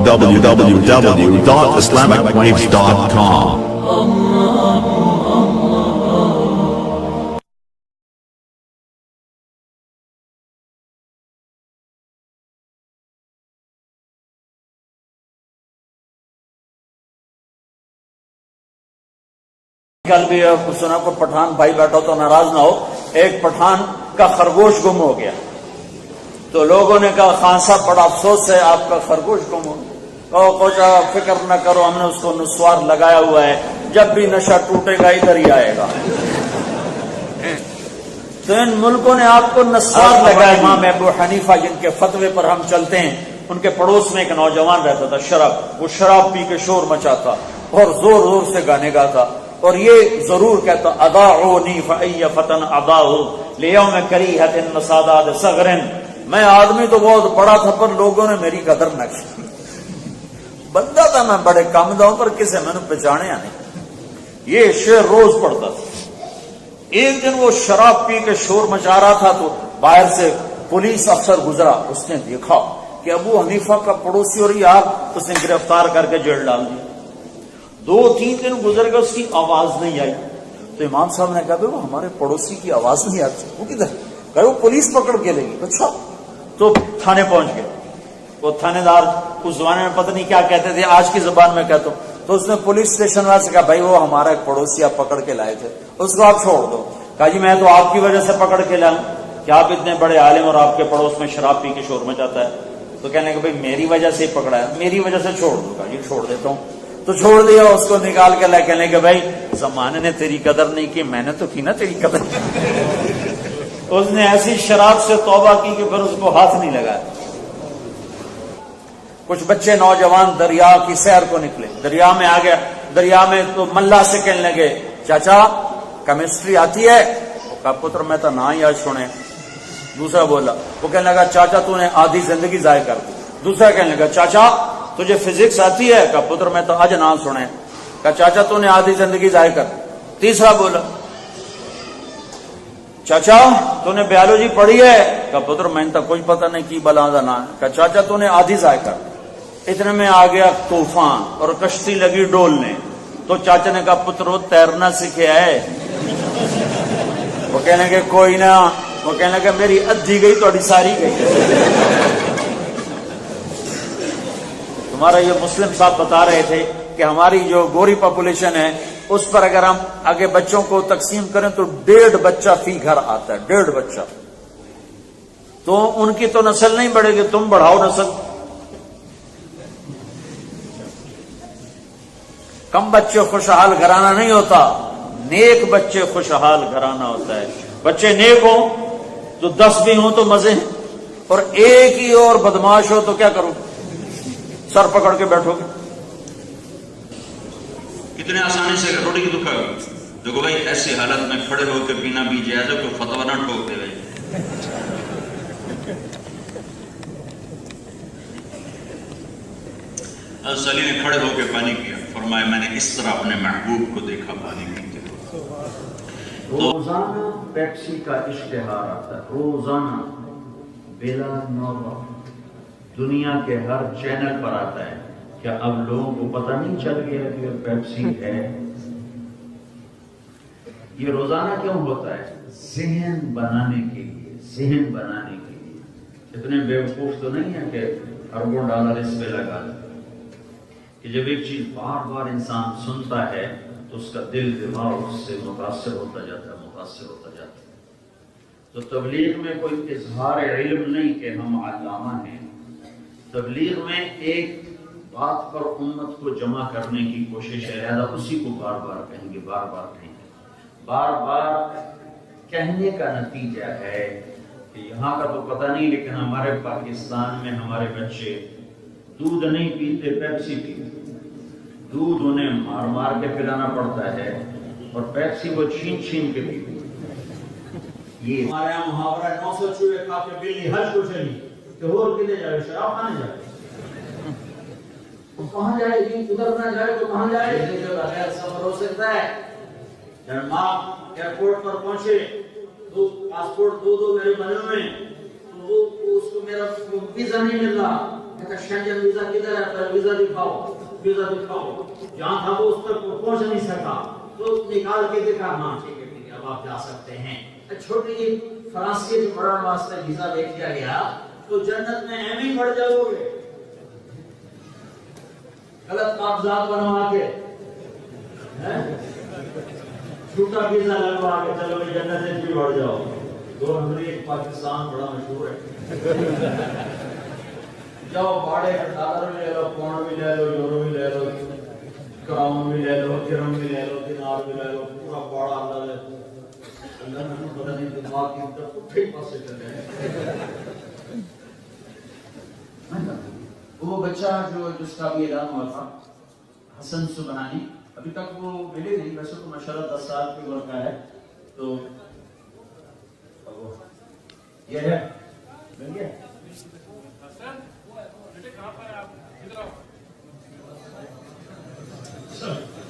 www.islamicwaves.com. کل بھی سنا کو پٹھان بھائی بیٹھا تو ناراض نہ ہو، ایک پٹھان کا خرگوش گم ہو گیا تو لوگوں نے کہا خان صاحب بڑا افسوس ہے آپ کا خرگوش گم ہو گیا۔ کوچا فکر نہ کرو، ہم نے اس کو نسوار لگایا ہوا ہے، جب بھی نشہ ٹوٹے گا ادھر ہی آئے گا۔ تو ان ملکوں نے آپ کو نسوار لگایا۔ امام ابو حنیفہ جن کے فتوے پر ہم چلتے ہیں، ان کے پڑوس میں ایک نوجوان رہتا تھا شراب، وہ شراب پی کے شور مچاتا اور زور زور سے گانے گاتا اور یہ ضرور کہتا اضاعونی فای فتن اضاعوا لیوم کریہۃ وسادات صغر، میں آدمی تو بہت بڑا تھا پر لوگوں نے میری قدر نہ کی، بندہ تھا میں بڑے کم داؤں پر کسے میں نے پہچانیا نہیں۔ یہ شعر روز پڑھتا تھا۔ ایک دن وہ شراب پی کے شور مچا رہا تھا تو باہر سے پولیس افسر گزرا، اس نے دیکھا کہ ابو حنیفہ کا پڑوسی اور یہ آپ، اس نے گرفتار کر کے جیل ڈال دیا۔ 2-3 دن گزر گئے، اس کی آواز نہیں آئی تو امام صاحب نے کہا وہ ہمارے پڑوسی کی آواز نہیں آتی، وہ کدھر؟ کہ وہ پولیس پکڑ کے لے گی۔ اچھا، تو تھانے پہنچ گئے۔ وہ تھانے دار اس زمانے میں پتہ نہیں کیا کہتے تھے، آج کی زبان میں کہتا ہوں، تو اس نے پولیس اسٹیشن والے سے کہا بھائی وہ ہمارا ایک پڑوسی آپ پکڑ کے لائے تھے، اس کو آپ چھوڑ دو۔ کہا جی میں تو آپ کی وجہ سے پکڑ کے لاؤں کہ آپ اتنے بڑے عالم اور آپ کے پڑوس میں شراب پی کے شور مچاتا ہے؟ تو کہنے کہ بھائی میری وجہ سے ہی پکڑا ہے، میری وجہ سے چھوڑ دوں گا، یہ چھوڑ دیتا ہوں۔ تو چھوڑ دیا، اس کو نکال کے لے کہنے کہ بھائی زمانے نے تیری قدر نہیں کی، میں نے تو کی نا تیری قدر۔ اس نے ایسی شراب سے توبہ کی کہ پھر اس کو ہاتھ نہیں لگایا۔ کچھ بچے نوجوان دریا کی سیر کو نکلے، دریا میں آ گیا، دریا میں تو ملا سے کہنے لگے چاچا کیمسٹری آتی ہے؟ وہ کہا پتر میں تو نہ ہی آج سنے۔ دوسرا بولا، وہ کہنے لگا چاچا تو نے آدھی زندگی ضائع کر دی۔ دوسرا کہنے لگا چاچا تجھے فزکس آتی ہے؟ کہا پتر میں تو آج نہ سنے۔ کہا چاچا تو نے آدھی زندگی ضائع کر دی۔ تیسرا بولا چاچا تو نے بیالوجی پڑھی ہے؟ کہا پتر میں تو کوئی پتہ نہیں کی بلا دا نام۔ کہا چاچا تو نے آدھی ضائع کر دی۔ اتنے میں آ گیا طوفان اور کشتی لگی ڈولنے، تو چاچا نے کہا پتر وہ تیرنا سیکھے ہے؟ وہ کہنے کہ کوئی نہ، وہ کہنے کہ میری ادھی گئی تو ساری گئی۔ ہمارا یہ مسلم صاحب بتا رہے تھے کہ ہماری جو گوری پاپولیشن ہے اس پر اگر ہم آگے بچوں کو تقسیم کریں تو 1.5 بچہ فی گھر آتا ہے، 1.5 بچہ۔ تو ان کی تو نسل نہیں بڑھے گی، تم بڑھاؤ نسل۔ کم بچے خوشحال گھرانہ نہیں ہوتا، نیک بچے خوشحال گھرانہ ہوتا ہے۔ بچے نیک ہوں تو 10 بھی ہوں تو مزے ہیں، اور ایک ہی اور بدماش ہو تو کیا کرو؟ سر پکڑ کے بیٹھو گے۔ کتنے آسانی سے روٹی کی دکھا گا دیکھو بھائی، ایسی حالت میں کھڑے ہو کے پینا بھی جائز ہے، کوئی فتویٰ نہ ٹھوک دے بھائی۔ حضرت علی نے کھڑے ہو کے پانی پیا، فرمایا میں نے اس طرح اپنے محبوب کو دیکھا پانی پیتے ہوئے۔ روزانہ پیپسی کا اشتہار آتا ہے، روزانہ بلا نوبہ دنیا کے ہر چینل پر آتا ہے۔ کیا اب لوگوں کو پتہ نہیں چل گیا کہ پیپسی ہے؟ یہ روزانہ کیوں ہوتا ہے؟ ذہن بنانے کے لیے، ذہن بنانے کے لیے۔ اتنے بیوقوف تو نہیں ہے کہ اربوں ڈالر اس پہ لگا دیں، کہ جب ایک چیز بار بار انسان سنتا ہے تو اس کا دل دماغ اس سے متاثر ہوتا جاتا ہے، متاثر ہوتا جاتا ہے۔ تو تبلیغ میں کوئی اظہار علم نہیں کہ ہم علامہ ہیں، تبلیغ میں ایک بات پر امت کو جمع کرنے کی کوشش ہے، لہذا اسی کو بار بار کہیں گے، بار بار کہیں گے۔ بار بار کہنے کا نتیجہ ہے کہ یہاں کا تو پتہ نہیں، لیکن ہمارے پاکستان میں ہمارے بچے دودھ نہیں پیتے، پیپسی پیتے۔ دودھ انہیں مار مار کے پلانا پڑتا ہے اور پیپسی وہ چھین چھین کے پیتے۔ یہ ہمارے یہاں محاورہ 900 چوہے کھا کے بلی حج کو چلی کہ اور کدھر جائے؟ شراب کھانے جائے؟ کہاں جائے گی؟ ادھر نہ جائے تو کہاں جائے؟ جو بغیر سفر ہو سکتا ہے۔ جب ماں ایئرپورٹ پر پہنچے تو پاسپورٹ دو میرے بنے میں، تو اس کو میرا ویزا نہیں مل رہا، شنجن ویزا کدھر ہے؟ ویزا دکھاؤ، ویزا دکھاؤ. جہاں تھا وہ اس تک پہنچ نہیں سکا تو نکال کے دکھا، ہاں ٹھیک ہے اب آپ جا سکتے ہیں. چھوٹی جی فرانس کے پڑھنے واسطے ویزا لے کیا گیا تو جنت میں ایم ہی پڑ جاؤ گے. غلط کاغذات بنوا کے چھوٹا ویزا لگوا کے چلو جنت میں بھی بڑھ جاؤ. 2 نمبر ایک پاکستان بڑا مشہور ہے. جاؤ بھاڑے کا ڈالر بھی لے لو، پاؤنڈ بھی لے لو، یورو بھی لے لو، کراؤن بھی لے لو، درہم بھی لے لو، دینار بھی لے لو، پورا بڑا اللہ ہے. اللہ نے پتہ نہیں دماغ کی طرف پٹھے پاسے چلے ہیں. وہ بچہ جو جس کا بھی اعلان ہوا تھا حسن سبحانی، ابھی تک وہ ملے نہیں. ویسے تو ماشاءاللہ 10 سال کی عمر کا ہے. تو یہ ہے مل گیا.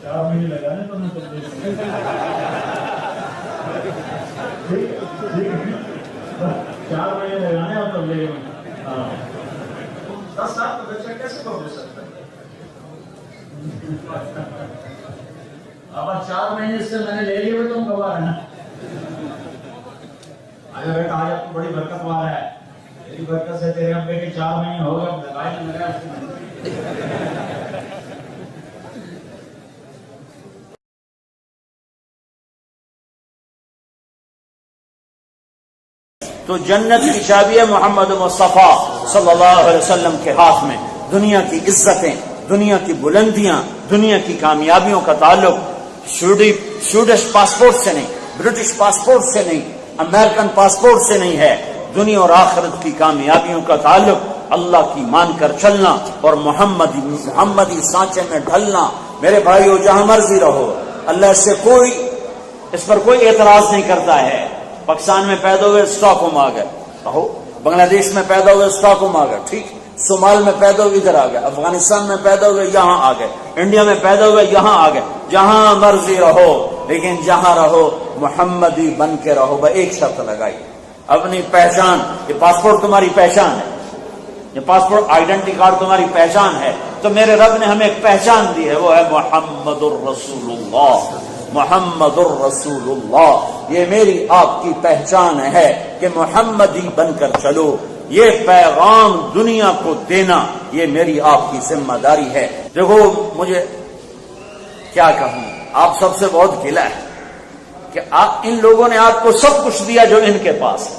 چار مہینے لگانے تو چار مہینے لگانے اور تب لے 10 سال کا بچہ کیسے ہو سکتا ہے؟ اب 4 مہینے سے میں نے لے لیے ہوئے تم کب آ رہے ہیں؟ آگے بیٹا آج آپ کو بڑی برکت والا ہے. تیری برکت سے تیرے ابے کے 4 مہینے ہو گئے. لگائے نہیں لگایا. تو جنت کی چابی ہے محمد مصطفیٰ صلی اللہ علیہ وسلم کے ہاتھ میں. دنیا کی عزتیں، دنیا کی بلندیاں، دنیا کی کامیابیوں کا تعلق سویڈش پاسپورٹ سے نہیں، برٹش پاسپورٹ سے نہیں، امریکن پاسپورٹ سے نہیں ہے. دنیا اور آخرت کی کامیابیوں کا تعلق اللہ کی مان کر چلنا اور محمدی سانچے میں ڈھلنا. میرے بھائیو جہاں مرضی رہو، اللہ سے اس پر کوئی اعتراض نہیں کرتا ہے. پاکستان میں پیدا ہوئے اسٹاک ہوم آ گئے، بنگلہ دیش میں پیدا ہوئے اسٹاک ہوم آ گئے، ٹھیک. صومال میں پیدا ہوئے ادھر آ گئے، افغانستان میں پیدا ہوئے یہاں آ گئے، انڈیا میں پیدا ہوئے یہاں آ گئے. جہاں مرضی رہو لیکن جہاں رہو محمدی بن کے رہو. ایک شرط لگائی، اپنی پہچان. یہ پاسپورٹ تمہاری پہچان ہے، یہ پاسپورٹ آئیڈینٹی کارڈ تمہاری پہچان ہے. تو میرے رب نے ہمیں ایک پہچان دی ہے، وہ ہے محمد الرسول اللہ. محمد الرسول اللہ، یہ میری آپ کی پہچان ہے کہ محمدی بن کر چلو. یہ پیغام دنیا کو دینا یہ میری آپ کی ذمہ داری ہے. دیکھو مجھے کیا کہوں، آپ سب سے بہت گلہ ہے کہ ان لوگوں نے آپ کو سب کچھ دیا جو ان کے پاس ہے،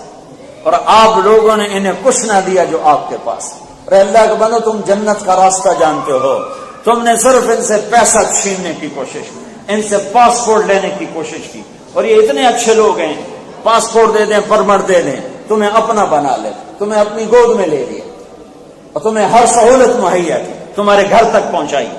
اور آپ لوگوں نے انہیں کچھ نہ دیا جو آپ کے پاس ہے. اور اللہ کے بندو، تم جنت کا راستہ جانتے ہو، تم نے صرف ان سے پیسہ چھیننے کی کوشش کی، ان سے پاسپورٹ لینے کی کوشش کی. اور یہ اتنے اچھے لوگ ہیں، پاسپورٹ دے دیں، پرمٹ دے دیں، تمہیں اپنا بنا لے، تمہیں اپنی گود میں لے لیا اور تمہیں ہر سہولت مہیا کی، تمہارے گھر تک پہنچائی.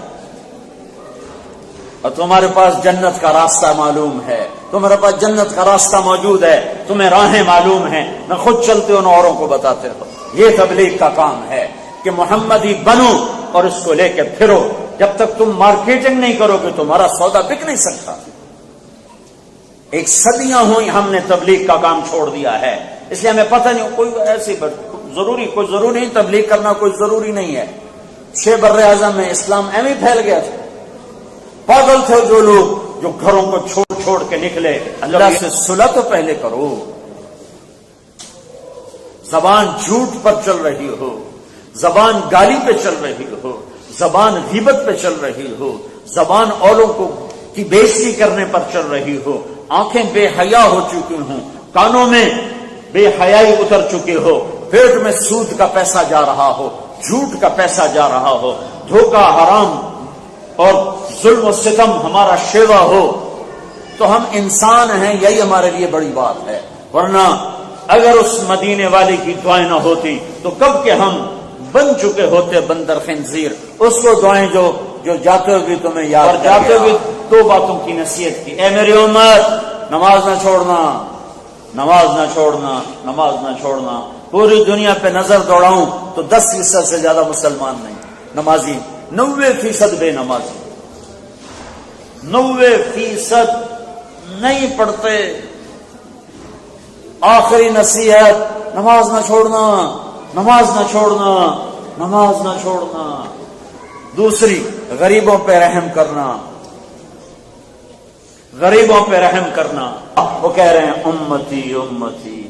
اور تمہارے پاس جنت کا راستہ معلوم ہے، تمہارے پاس جنت کا راستہ موجود ہے، تمہیں راہیں معلوم ہیں، نہ خود چلتے ہو نہ اوروں کو بتاتے ہو. یہ تبلیغ کا کام ہے کہ محمدی بنو اور اس کو لے کے پھرو. جب تک تم مارکیٹنگ نہیں کرو گے تمہارا سودا بک نہیں سکتا. ایک صدیاں ہوئی ہم نے تبلیغ کا کام چھوڑ دیا ہے، اس لیے ہمیں پتہ نہیں. کوئی ایسی کوئی ضروری نہیں تبلیغ کرنا، کوئی ضروری نہیں ہے. 6 بر اعظم میں اسلام ایویں ہی پھیل گیا تھا. پاگل تھے جو لوگ جو گھروں کو چھوڑ کے نکلے. اللہ سے صلح تو پہلے کرو. زبان جھوٹ پر چل رہی ہو، زبان گالی پہ چل رہی ہو، زبان غیبت پہ چل رہی ہو، زبان اولوں کو کی بے عزتی کرنے پر چل رہی ہو، آنکھیں بے حیا ہو چکی ہوں، کانوں میں بے حیائی اتر چکے ہو، پیٹ میں سود کا پیسہ جا رہا ہو، جھوٹ کا پیسہ جا رہا ہو، دھوکہ حرام اور ظلم و ستم ہمارا شیوا ہو، تو ہم انسان ہیں، یہی ہمارے لیے بڑی بات ہے. ورنہ اگر اس مدینے والی کی دعائیں نہ ہوتی تو کب کے ہم بن چکے ہوتے بندر خنزیر. اس کو دعائیں جو جاتے ہوگی تمہیں یاد، اور جاتے ہوگی 2 باتوں کی نصیحت کی. اے میری امت، نماز نہ چھوڑنا، نماز نہ چھوڑنا، نماز نہ چھوڑنا. پوری دنیا پہ نظر دوڑاؤں تو 10% سے زیادہ مسلمان نہیں نمازی، 90% بے نمازی، 90% نہیں پڑھتے. آخری نصیحت، نماز نہ چھوڑنا، نماز نہ چھوڑنا. نماز نہ چھوڑنا. دوسری غریبوں پہ رحم کرنا، غریبوں پہ رحم کرنا. وہ کہہ رہے ہیں امتی امتی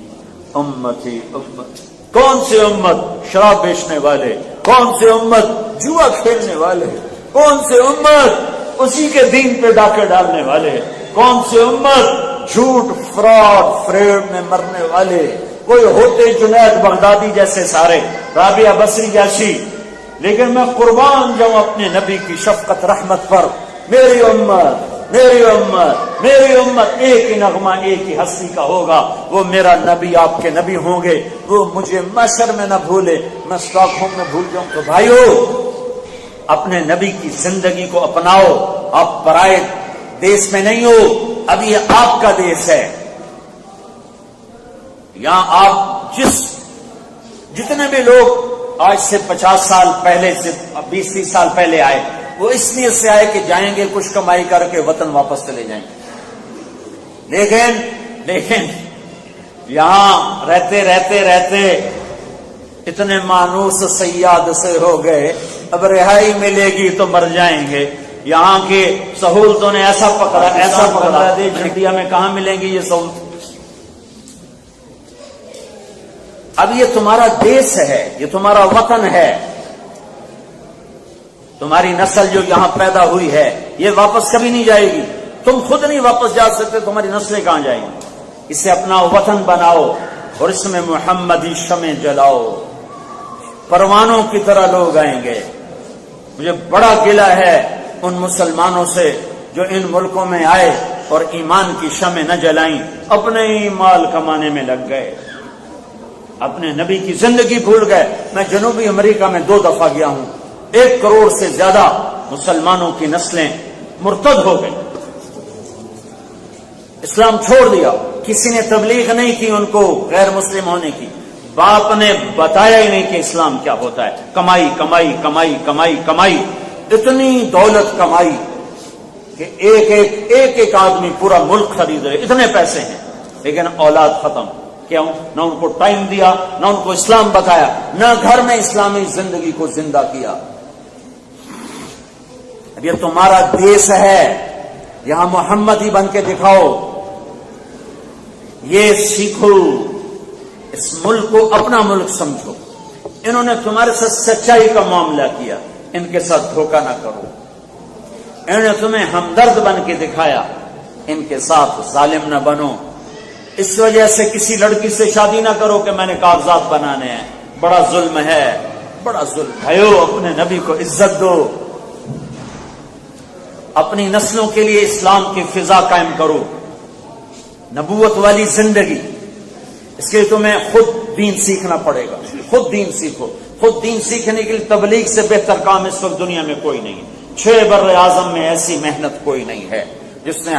امتی امتی. کون سی امت؟ شراب بیچنے والے. کون سی امت؟ جوا کھیلنے والے. کون سی امت؟ اسی کے دین پہ ڈاکے ڈالنے والے. کون سی امت؟ جھوٹ فراڈ فریب میں مرنے والے. کوئی ہوتے جنید بغدادی جیسے سارے، رابعہ بصری جیسی، لیکن میں قربان جاؤں اپنے نبی کی شفقت رحمت پر. میری امت میری امت میری امت، ایک ہی نغمہ ایک ہی ہستی کا ہوگا، وہ میرا نبی آپ کے نبی ہوں گے. وہ مجھے محشر میں نہ بھولے، میں اسٹاک ہوم میں بھول جاؤں. تو بھائیو، اپنے نبی کی زندگی کو اپناؤ. آپ پرائے دیس میں نہیں ہو، اب یہ آپ کا دیس ہے. یہاں آپ جتنے بھی لوگ آج سے 50 سال پہلے سے 20-30 سال پہلے آئے، وہ اس لیے سے آئے کہ جائیں گے کچھ کمائی کر کے وطن واپس چلے جائیں گے. لیکن یہاں رہتے رہتے رہتے اتنے مانوس سیاد سے ہو گئے، اب رہائی ملے گی تو مر جائیں گے. یہاں کی سہولتوں نے ایسا پکڑا دے، انڈیا میں کہاں ملیں گی یہ سہولت؟ اب یہ تمہارا دیس ہے، یہ تمہارا وطن ہے. تمہاری نسل جو یہاں پیدا ہوئی ہے یہ واپس کبھی نہیں جائے گی. تم خود نہیں واپس جا سکتے، تمہاری نسلیں کہاں جائیں گی؟ اسے اپنا وطن بناؤ اور اس میں محمدی شمع جلاؤ. پروانوں کی طرح لوگ آئیں گے. مجھے بڑا گلہ ہے ان مسلمانوں سے جو ان ملکوں میں آئے اور ایمان کی شمع نہ جلائیں، اپنے ہی مال کمانے میں لگ گئے، اپنے نبی کی زندگی بھول گئے. میں جنوبی امریکہ میں 2 دفعہ گیا ہوں. 1 کروڑ سے زیادہ مسلمانوں کی نسلیں مرتد ہو گئی، اسلام چھوڑ دیا. کسی نے تبلیغ نہیں کی ان کو غیر مسلم ہونے کی. باپ نے بتایا ہی نہیں کہ اسلام کیا ہوتا ہے. کمائی کمائی کمائی کمائی کمائی، اتنی دولت کمائی کہ ایک آدمی پورا ملک خرید رہے. اتنے پیسے ہیں لیکن اولاد ختم. کیوں؟ نہ ان کو ٹائم دیا، نہ ان کو اسلام بتایا، نہ گھر میں اسلامی زندگی کو زندہ کیا. اب یہ تمہارا دیس ہے، یہاں محمد ہی بن کے دکھاؤ. یہ سیکھو، اس ملک کو اپنا ملک سمجھو. انہوں نے تمہارے ساتھ سچائی کا معاملہ کیا، ان کے ساتھ دھوکہ نہ کرو. انہوں نے تمہیں ہمدرد بن کے دکھایا، ان کے ساتھ ظالم نہ بنو. اس وجہ سے کسی لڑکی سے شادی نہ کرو کہ میں نے کاغذات بنانے ہیں. بڑا ظلم ہے، بڑا ظلم. بھائیو، اپنے نبی کو عزت دو، اپنی نسلوں کے لیے اسلام کی فضا قائم کرو، نبوت والی زندگی. اس کے لیے تمہیں خود دین سیکھنا پڑے گا. خود دین سیکھو. خود دین سیکھنے کے لیے تبلیغ سے بہتر کام اس وقت دنیا میں کوئی نہیں. 6 بر اعظم میں ایسی محنت کوئی نہیں ہے جس نے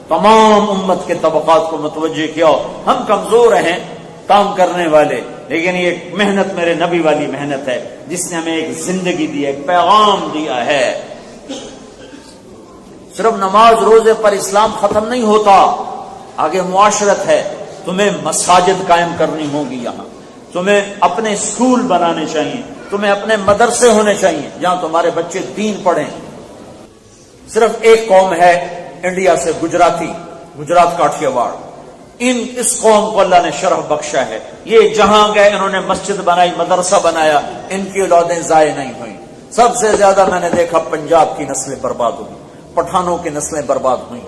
تمام امت کے طبقات کو متوجہ کیا. ہم کمزور ہیں کام کرنے والے، لیکن یہ محنت میرے نبی والی محنت ہے جس نے ہمیں ایک زندگی دی، ایک پیغام دیا ہے. صرف نماز روزے پر اسلام ختم نہیں ہوتا، آگے معاشرت ہے. تمہیں مساجد قائم کرنی ہوگی، یہاں تمہیں اپنے اسکول بنانے چاہیے، تمہیں اپنے مدرسے ہونے چاہیے جہاں تمہارے بچے دین پڑھیں. صرف ایک قوم ہے انڈیا سے، گجرات کاٹھیاواڑ. اس قوم کو اللہ نے شرف بخشا ہے. یہ جہاں گئے انہوں نے مسجد بنائی، مدرسہ بنایا، ان کی اولادیں ضائع نہیں ہوئیں. سب سے زیادہ میں نے دیکھا پنجاب کی نسلیں برباد ہوئی، پٹھانوں کی نسلیں برباد ہوئی.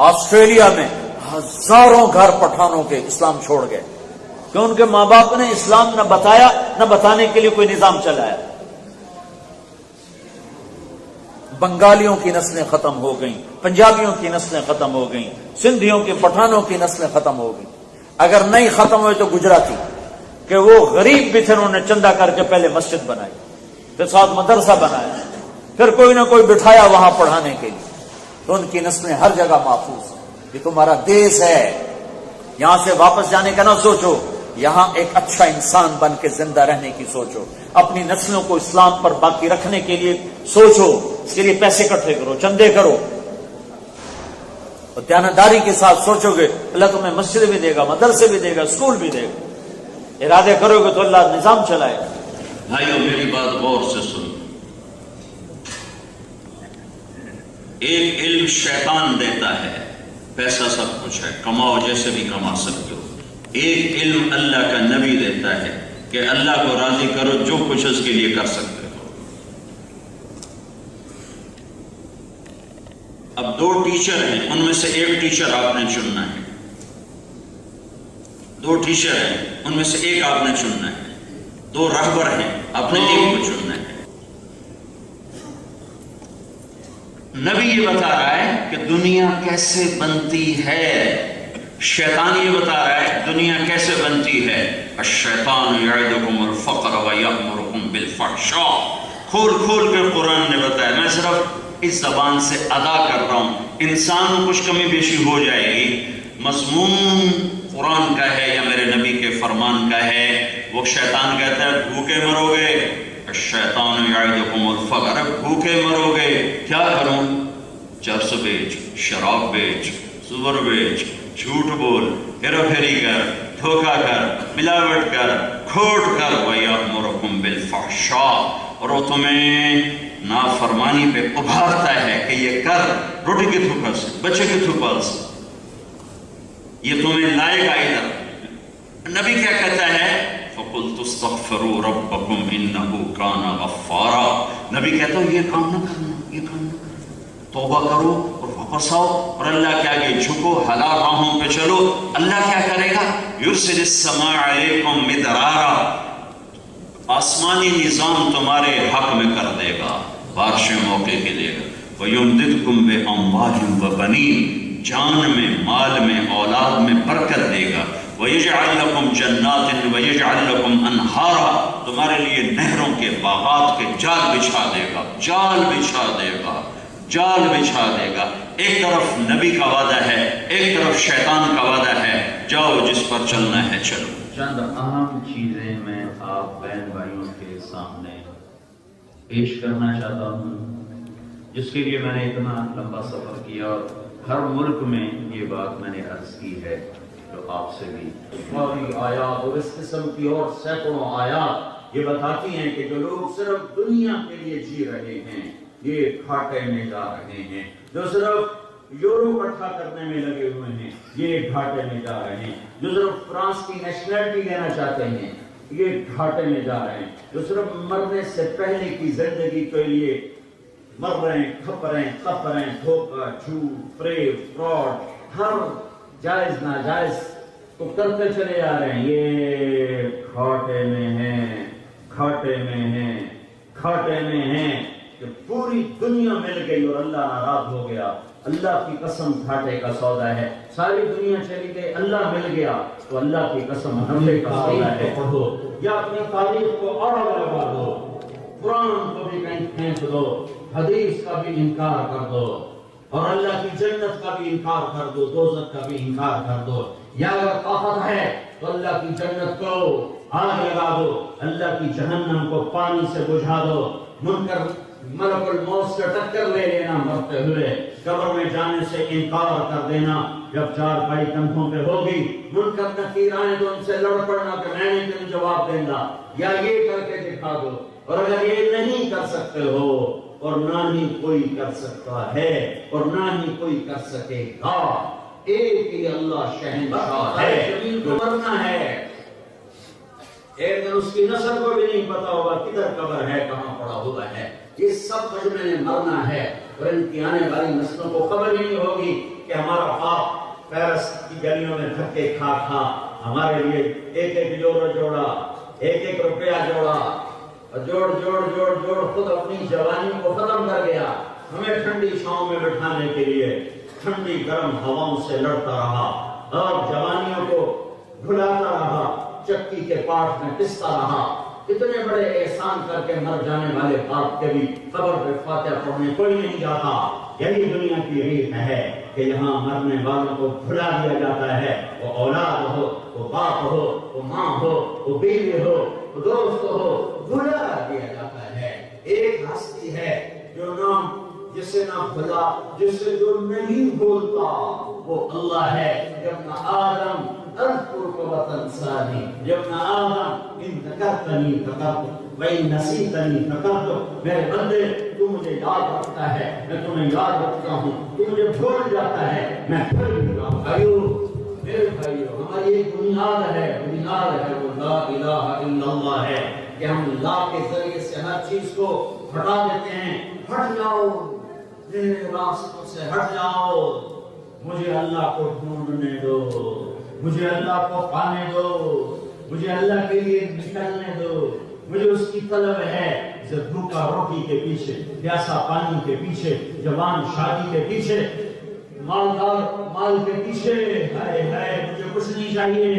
آسٹریلیا میں ہزاروں گھر پٹھانوں کے اسلام چھوڑ گئے کہ ان کے ماں باپ نے اسلام نہ بتایا، نہ بتانے کے لیے کوئی نظام چلایا. بنگالیوں کی نسلیں ختم ہو گئیں، پنجابیوں کی نسلیں ختم ہو گئیں، سندھیوں کے پٹھانوں کی نسلیں ختم ہو گئیں. اگر نہیں ختم ہوئے تو گجراتی کہ وہ غریب بھی تھے، انہوں نے چندہ کر کے پہلے مسجد بنائی، پھر ساتھ مدرسہ بنایا، پھر کوئی نہ کوئی بٹھایا وہاں پڑھانے کے لیے. تو ان کی نسلیں ہر جگہ محفوظ ہیں. یہ تمہارا دیس ہے، یہاں سے واپس جانے کا نہ سوچو. یہاں ایک اچھا انسان بن کے زندہ رہنے کی سوچو. اپنی نسلوں کو اسلام پر باقی رکھنے کے لیے سوچو. اس کے لیے پیسے اکٹھے کرو، چندے کرو، اور دیانتداری کے ساتھ سوچو گے اللہ تمہیں مسجد بھی دے گا، مدرسے بھی دے گا، اسکول بھی دے گا. ارادے کرو گے تو اللہ نظام چلائے گا۔ بھائیو میری بات غور سے سن، ایک علم شیطان دیتا ہے، پیسہ سب کچھ ہے، کماؤ جیسے بھی کما سکتے ہو۔ ایک علم اللہ کا نبی دیتا ہے کہ اللہ کو راضی کرو، جو کچھ اس کے لیے کر سکتے ہو۔ اب دو ٹیچر ہیں، ان میں سے ایک ٹیچر آپ نے چننا ہے، دو ٹیچر ہیں ان میں سے ایک آپ نے چننا ہے، دو رہبر ہیں آپ نے ایک کو چننا ہے۔ نبی یہ بتا رہا ہے کہ دنیا کیسے بنتی ہے، شیطان یہ بتا رہا ہے دنیا کیسے بنتی ہے۔ الشیطان یعدکم الفقر ویأمرکم بالفحشاء، کھول کھول کے قرآن نے بتایا۔ میں صرف اس زبان سے ادا کر رہا ہوں، انسان کو کچھ کمی بیشی ہو جائے گی، مضمون قرآن کا ہے یا میرے نبی کے فرمان کا ہے۔ وہ شیطان کہتا ہے بھوکے مرو گے، الشیطان یعدکم الفقر، بھوکے مرو گے، کیا کروں؟ چرس بیچ، شراب بیچ، سور بیچ، جھوٹ بول، ہیرا پھیری کر، دھوکہ کر، ملاوٹ کر، کھوٹ کر، وَيَأْمُرُكُمْ بِالْفَحْشَاءِ، اور وہ تمہیں نافرمانی پہ ابھارتا ہے کہ یہ کر، روٹی کی تھوکا سے، بچے کی تھوپال سے، یہ تمہیں لائے گا ادھر۔ نبی کیا کہتا ہے؟ فَقُلْتُ اسْتَغْفِرُوا رَبَّكُمْ إِنَّهُ كَانَ غَفَّارًا، نبی کہتا ہے یہ کام نہ کرنا، یہ کام نہ کرنا، توبہ کرو اور واپس آؤ اور اللہ کے آگے جھکو، حلال راہوں پہ چلو۔ اللہ کیا کرے گا؟ یرسل السماء علیکم مدرارا، آسمانی نظام تمہارے حق میں کر دے گا، بارشیں موقع کے دے گا۔ وَيُمْدِدْكُمْ بِأَمْوَالٍ وَبَنِينَ، جان میں، مال میں، اولاد میں برکت دے گا۔ وَيَجْعَلْ لَكُمْ جَنَّاتٍ وَيَجْعَلْ لَكُمْ أَنْهَارًا، تمہارے لیے نہروں کے، باغات کے جال بچھا دے گا، جال بچھا دے گا، جال بچھا دے گا۔ ایک طرف نبی کا وعدہ ہے، ایک طرف شیطان کا وعدہ ہے، جاؤ جس پر چلنا ہے چلو۔ چند اہم چیزیں میں آپ بہن بھائیوں کے سامنے پیش کرنا چاہتا ہوں، جس کے لیے میں نے اتنا لمبا سفر کیا اور ہر ملک میں یہ بات میں نے عرض کی ہے، جو آپ سے بھی ساری آیات اور اس قسم کی اور سینکڑوں آیات یہ بتاتی ہیں کہ جو لوگ صرف دنیا کے لیے جی رہے ہیں یہ گھاٹے میں جا رہے ہیں، جو صرف یورو اکٹھا کرنے میں لگے ہوئے ہیں یہ گھاٹے میں جا رہے ہیں، جو صرف فرانس کی نیشنلٹی لینا چاہتے ہیں یہ گھاٹے میں جا رہے ہیں، جو صرف مرنے سے پہلے کی زندگی کے لیے مر رہے ہیں، کھپ رہے ہیں، کھپ رہے ہیں، دھوکہ، جھوٹ، فریب، فراڈ، ہر جائز ناجائز کو کرتے چلے آ رہے ہیں، یہ گھاٹے میں ہیں، گھاٹے میں ہیں، گھاٹے میں ہیں کہ پوری دنیا مل گئی اور اللہ ناراض ہو گیا۔ اللہ کی قسم گھاٹے کا سودا ہے، ساری دنیا چلی گئی، اللہ مل گیا تو اللہ کی قسم گھاٹے کا سودا ہے۔ یا اپنی تاریخ کو اور لگا دو، قرآن کو بھی کہیں پھینک دو، حدیث کا بھی انکار کر دو، اور اللہ کی جنت کا بھی انکار کر دو، دوزخ کا بھی انکار کر دو۔ یا اگر طاقت ہے تو اللہ کی جنت کو آگ لگا دو، اللہ کی جہنم کو پانی سے بجھا دو، منکر ملک الموت سے ٹکر لے لینا مرتے ہوئے، قبر میں جانے سے انکار کر دینا، جب چار پائی کندھوں پہ ہوگی منکر نکیر آئیں تو ان سے لڑ پڑنا کہ میں نے تمہیں جواب دینا، یا یہ کر کے دکھا دو۔ اور اگر یہ نہیں کر سکتے ہو اور نہ ہی کوئی کر سکتا ہے اور نہ ہی کوئی کر سکے گا، ایک ہی اللہ شہنشاہ ہے جو مرنا ہے، ایک دن اس کی نسل کو بھی نہیں پتا ہوگا کدھر قبر ہے، کہاں پڑا ہوا ہے، یہ سب مجمع نے مرنا ہے، اور ان کی آنے والی نسلوں کو خبر ہی نہیں ہوگی کہ ہمارا باپ پیرس کی گلیوں میں دھکے کھا کھا ہمارے لیے ایک ایک یورو جوڑا، ایک ایک روپیہ جوڑا، اور جوڑ جوڑ جوڑ جوڑ خود اپنی جوانی کو ختم کر گیا، ہمیں ٹھنڈی چھاؤں میں بٹھانے کے لیے ٹھنڈی گرم ہواؤں سے لڑتا رہا اور جوانیوں کو بھلاتا رہا، چکی کے پاٹ میں پستا رہا۔ اتنے بڑے احسان کر کے مر جانے والے باپ کے بھی قبر پہ فاتحہ پڑھنے کوئی نہیں جاتا۔ یہی دنیا کی ریت ہے کہ یہاں مرنے والوں کو بھلا دیا جاتا ہے، وہ اولاد ہو، وہ باپ ہو، وہ ماں ہو، وہ بیوی ہو، وہ دوست ہو، بھلا دیا جاتا ہے۔ ایک ہستی ہے جو نام جسے نہ بھلا، جسے جو نہیں بھولتا، وہ اللہ ہے۔ جب نہ آدم اذکرک وتنسانی، یا ابن آدم ان ذکرتنی ذکرتک وان نسیتنی ذکرتک، میرے بندے تو مجھے یاد رکھتا ہے میں تمہیں یاد رکھتا ہوں، تو مجھے بھول جاتا ہے میں بھول بھی جاؤں۔ بھائیو میرے بھائیو، ہماری ایک بنیاد ہے وہ لا الہ الا اللہ ہے کہ ہم لا کے ذریعے سے ہر چیز کو ہٹا دیتے ہیں۔ ہٹ جاؤ میرے راستوں سے، ہٹ جاؤ، مجھے اللہ کو ڈھونڈنے دو، مجھے اللہ کو پانے دو، مجھے اللہ کے لیے نکلنے دو، مجھے اس کی طلب ہے۔ بھوکا روٹی کے پیچھے، پیاسا پانی کے پیچھے، جوان شادی کے پیچھے، مالدار مال کے پیچھے، ہائے ہائے مجھے کچھ نہیں چاہیے،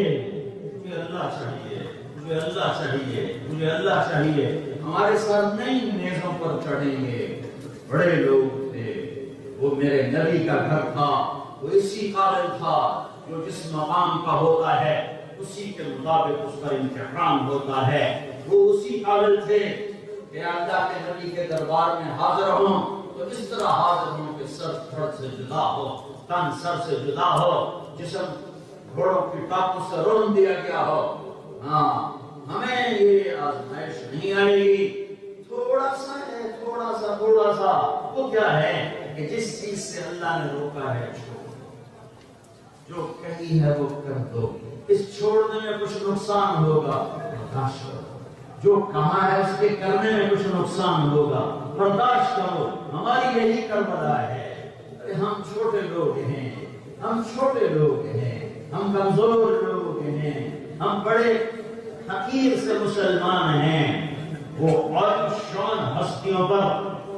مجھے اللہ چاہیے، مجھے اللہ چاہیے، مجھے اللہ چاہیے۔ ہمارے ساتھ نئی میزوں پر چڑھیں گے، بڑے لوگ تھے، وہ میرے نبی کا گھر تھا، وہ اسی قابل تھا جو جس مقام کا ہوتا ہے اسی کے مطابق اس پر امتحان ہوتا ہے۔ وہ اسی قابل تھے کہ اللہ کے نبی کے دربار میں حاضر ہوں تو اس طرح حاضر ہوں کہ سر تھڑ سے جدا ہو، تن سر سے جدا ہو، جسم گھوڑوں کی ٹاپوں سے رون دیا گیا ہو۔ ہاں ہمیں یہ آزمائش نہیں آئے گی، تھوڑا سا ہے، تھوڑا سا وہ کیا ہے کہ جس چیز سے اللہ نے روکا ہے جو کہی ہے وہ کر دو، اس چھوڑنے میں کچھ نقصان ہوگا برداشت کرو، جو کہا ہے اس کے کرنے میں کچھ نقصان ہوگا برداشت کرو۔ ہماری یہی کربلا ہے، ہم چھوٹے لوگ ہیں، ہم چھوٹے لوگ ہیں، ہم کمزور لوگ ہیں، ہم بڑے حقیر سے مسلمان ہیں۔ وہ اور شان ہستیوں پر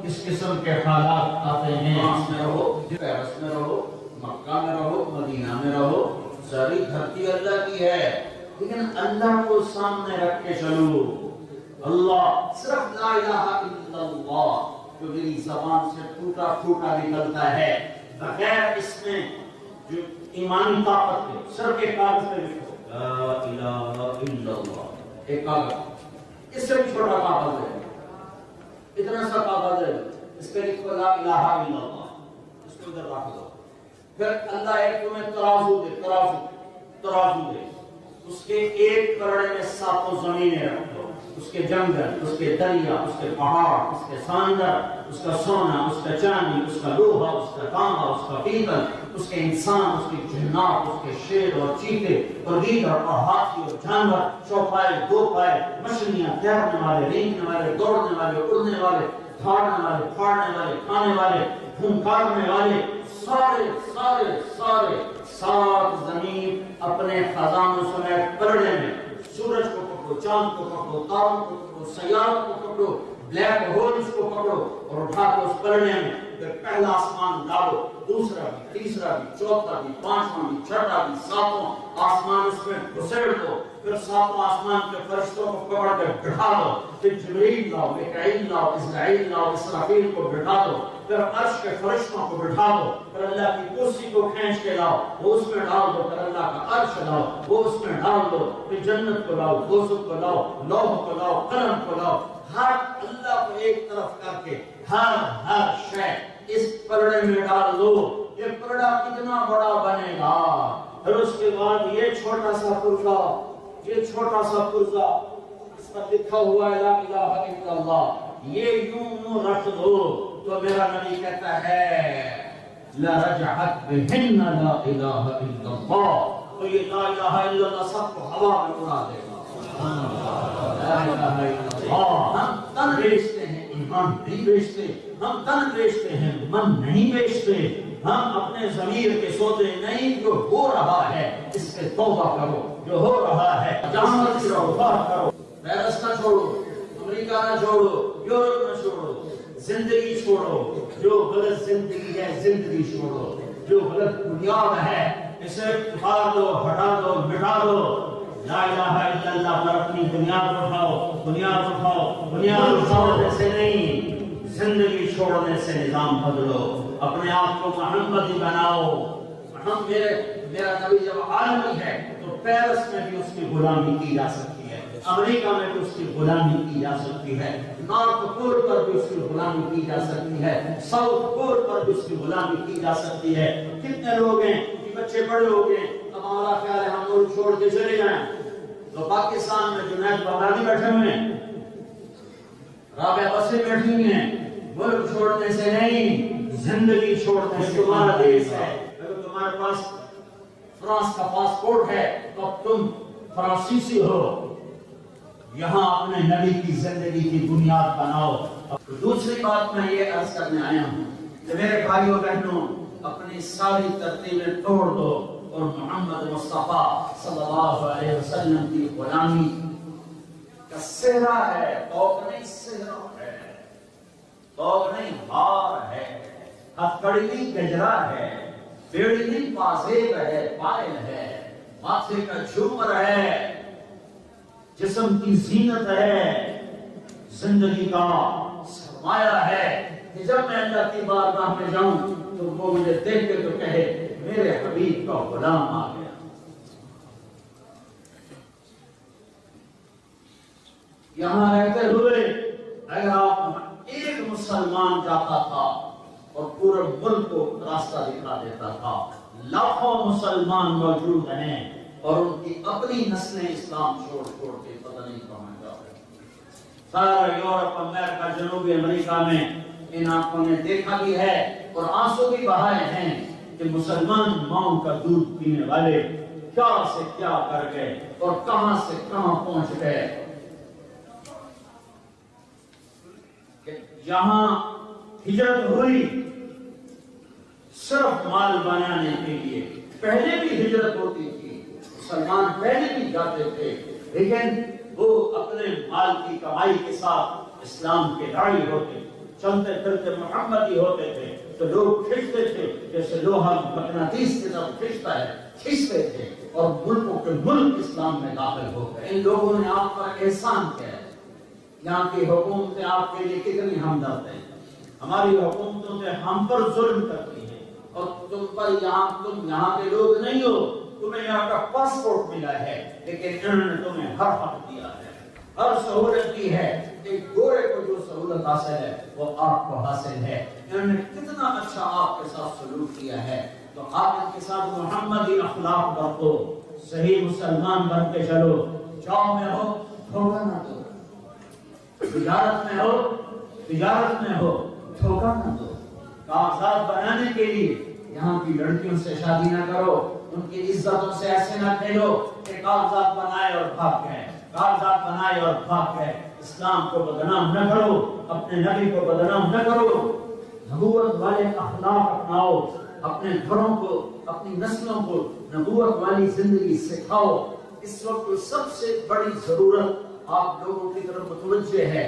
اس قسم کے حالات آتے ہیں۔ فرانس میں رہو، پیرس میں رہو، مکہ میں رہو، مدینہ میں رہو، ساری دھرتی اللہ کی ہے، لیکن اللہ کو سامنے رکھ کے چلو۔ اللہ صرف لا الہ الا اللہ جو میری زبان سے ٹوٹا ٹوٹا نکلتا ہے، بغیر اس میں جو ایمانی طاقت ہے، صرف ایک کاغذ پہ لکھو لا الہ الا اللہ، ایک کاغذ، اس سے بھی چھوٹا کاغذ ہے، اتنا سا کاغذ ہے، اس پہ لکھو لا الہ الا اللہ، اس کو ادھر رکھ دو۔ پھر اللہ ایک تمہیں ترازو دے، اس کے ایک کرڑے میں 7 زمینیں رکھ دو، اس کے جنگل، اس کے دریا، اس کے پہاڑ، اس کے سمندر، اس کا سونا، اس کا چاندی، اس کا لوہا، اس کا تانبا، اس کا پیتل، اس کے انسان، اس کے جنات، اس کے شیر اور چیتے اور گیدڑ اور ہاتھی اور جانور، چوپائے، دو پائے، مچھلیاں، تیرنے والے، رینگنے والے، دوڑنے والے، اڑنے والے، دھاڑنے والے، پھاڑنے والے، کھانے والے، پھنکارنے والے، سارے 7 زمین اپنے خزانوں سمیت پلڑے میں، سورج کو پکڑو، چاند کو پکڑو، تاروں کو پکڑو، سیاروں کو پکڑو، بلیک ہولز کو پکڑو اور اٹھا کے اس پلڑے میں، پھر پہلا آسمان ڈالو، دوسرا بھی، تیسرا بھی، چوتھا بھی، پانچواں بھی، چھٹا بھی، 7واں آسمان اس میں گھسیڑ دو، پھر 7واں آسمان کے فرشتوں کو پکڑ کے بٹھا دو، پھر جبریل لاؤ، میکائیل لاؤ، اسرائیل لاؤ، اسرافیل کو بٹھا دو، پھر عرش کے فرشتوں کو بٹھا دو، پھر اللہ کی کرسی کو کھینچ کے لاؤ، وہ اس میں ڈال دو، پھر اللہ کا عرش لاؤ، وہ اس میں ڈال دو، پھر جنت کو لاؤ، دوزخ کو لاؤ، لوح کو لاؤ، قلم کو لاؤ، ہر اللہ کو ایک طرف کر کے ہر شے اس پلڑے میں ڈال دو۔ یہ پلڑا کتنا بڑا بنے گا، پھر اس کے بعد یہ چھوٹا سا پرزا اس پر لکھا ہوا ہے لا الہ الا اللہ، یہ یوں رکھ دو تو میرا نبی کہتا ہے لرجعت بہن لا الہ الا اللہ، تو یہ لا الہ الا اللہ سب کو ہوا میں اڑا دے گا۔ ہم تن بیچتے ہیں، ایمان نہیں بیچتے، ہم تن بیچتے ہیں، من نہیں بیچتے، ہم اپنے ضمیر کے سودے نہیں، جو ہو رہا ہے اس پہ توبہ کرو، جو ہو رہا ہے جہاں سے توبہ کرو، پیرس نہ چھوڑو، امریکہ نہ چھوڑو، یورپ نہ چھوڑو، زندگی چھوڑو، جو غلط زندگی ہے زندگی چھوڑو، جو غلط بنیاد ہے اسے اتار دو، ہٹا دو، مٹا دو، لا الہ الا اللہ پر اپنی بنیاد اٹھاؤ، بنیاد اٹھانے سے نہیں، زندگی چھوڑنے سے نظام بدلو، اپنے آپ کو محمدی بناؤ۔ میرا نبی جب عالمی ہے تو پیرس میں بھی اس کی غلامی کی جا سکتی ہے، امریکہ میں بھی اس کی غلامی کی جا سکتی ہے، نارتھ پول پر بھی اس کی غلامی کی جا سکتی ہے، ساؤتھ پول پر بھی اس کی غلامی کی جا سکتی ہے۔ کتنے لوگ ہیں، بچے بڑے ہو گئے، اب ہمارا خیال ہے ہم ملک چھوڑ کے چلے جائیں، تو پاکستان میں جنید بغدادی بیٹھے ہوئے ہیں، رابعہ بصری بیٹھی ہوئی ہیں، ملک چھوڑنے سے نہیں زندگی چھوڑنے سے تمہارا دیش ہے۔ اگر تمہارے پاس فرانس کا پاسپورٹ ہے تو تم فرانسیسی ہو، یہاں اپنے نبی کی زندگی کی بنیاد بناؤ۔ دوسری بات میں یہ عرض کرنے آیا ہوں کہ میرے بھائیوں بہنوں، اپنی ساری ترتیبیں توڑ دو اور محمد مصطفیٰ صلی اللہ علیہ وسلم کی غلامی کا صحرا ہے، توق نہیں صحرا ہے، توق نہیں ہار ہے، ہتھکڑی نہیں گجرا ہے، بیڑی نہیں پازیب ہے، پائل ہے، ماتھے کا جھومر ہے، جسم کی زینت ہے، زندگی کا سرمایہ ہے کہ جب میں اللہ کی بارگاہ میں جاؤں تو وہ مجھے دیکھ کے تو کہے میرے حبیب کا غلام آ گیا۔ یہاں رہتے ہوئے اگر آپ ایک مسلمان جاتا تھا اور پورے ملک کو راستہ دکھا دیتا تھا، لاکھوں مسلمان موجود ہیں اور ان کی اپنی نسلیں اسلام چھوڑ کے پتہ نہیں کہاں جا رہے۔ سارا یورپ، امریکہ، جنوبی امریکہ میں ان آنکھوں نے دیکھا بھی ہے اور آنسو بھی بہائے ہیں کہ مسلمان ماؤں کا دودھ پینے والے کیا سے کیا کر گئے اور کہاں سے کہاں پہنچ گئے۔ یہاں ہجرت ہوئی صرف مال بنانے کے لیے، پہلے بھی ہجرت ہوتی تھی، مسلمان پہلے بھی جاتے تھے، لیکن وہ اپنے مال کی کمائی کے ساتھ اسلام کے داعی ہوتے، چلتے پھرتے محمدی ہوتے تھے تو لوگ کھینچتے تھے جیسے لوہا مقناطیس کی طرف کھینچتا ہے، کھینچتے تھے اور ملکوں کے ملک اسلام میں داخل ہو گئے۔ ان لوگوں نے آپ پر احسان کیا ہے، یہاں کی حکومتیں آپ کے لیے کتنی ہمدرد ہیں، ہماری حکومتوں سے ہم پر ظلم کرتی ہیں اور تم یہاں کے لوگ نہیں ہو، تمہیں یہاں کا پاسپورٹ ملا ہے لیکن انہوں نے تمہیں ہر حق دیا ہے، ہر سہولت دی ہے۔ ایک گورے کو جو سہولت حاصل ہے وہ آپ کو حاصل ہے۔ انہوں نے کتنا اچھا آپ کے ساتھ سلوک کیا ہے، تو آپ ان کے ساتھ محمدی اخلاق برتو، صحیح مسلمان بن کے چلو۔ جاب میں ہو دھوکہ نہ دو، تجارت میں ہو دھوکہ نہ دو، کاغذات بنانے کے لیے یہاں کی لڑکیوں سے شادی نہ کرو، ان کی عزتوں سے ایسے نہ کھیلو کہ کاغذات بنائے اور بھاگ گئے، اسلام کو بدنام نہ کرو، اپنے نبی کو بدنام نہ کرو، نبوت والے اخلاق اپناؤ، اپنے گھروں کو، اپنی نسلوں کو نبوت والی زندگی سکھاؤ۔ اس وقت سب سے بڑی ضرورت آپ لوگوں کی طرف متوجہ ہے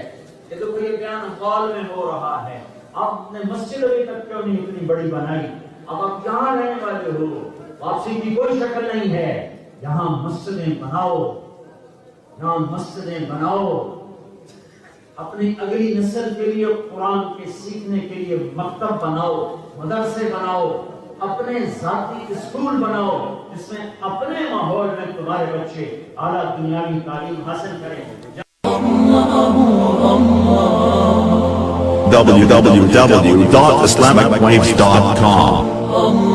کہ تو یہ بیان ہال میں ہو رہا ہے، آپ نے مسجد ابھی تک کیوں نہیں اتنی بڑی بنائی؟ اب آپ یہاں رہنے والے ہو، واپسی کی کوئی شکل نہیں ہے، یہاں مسجدیں بناؤ، اپنی اگلی نسل کے لیے قرآن کے سیکھنے کے لیے مکتب بناؤ، مدرسے بناؤ، اپنے ذاتی اسکول بناؤ جس میں اپنے ماحول میں تمہارے بچے اعلیٰ دنیاوی تعلیم حاصل کریں۔ www.islamicwaves.com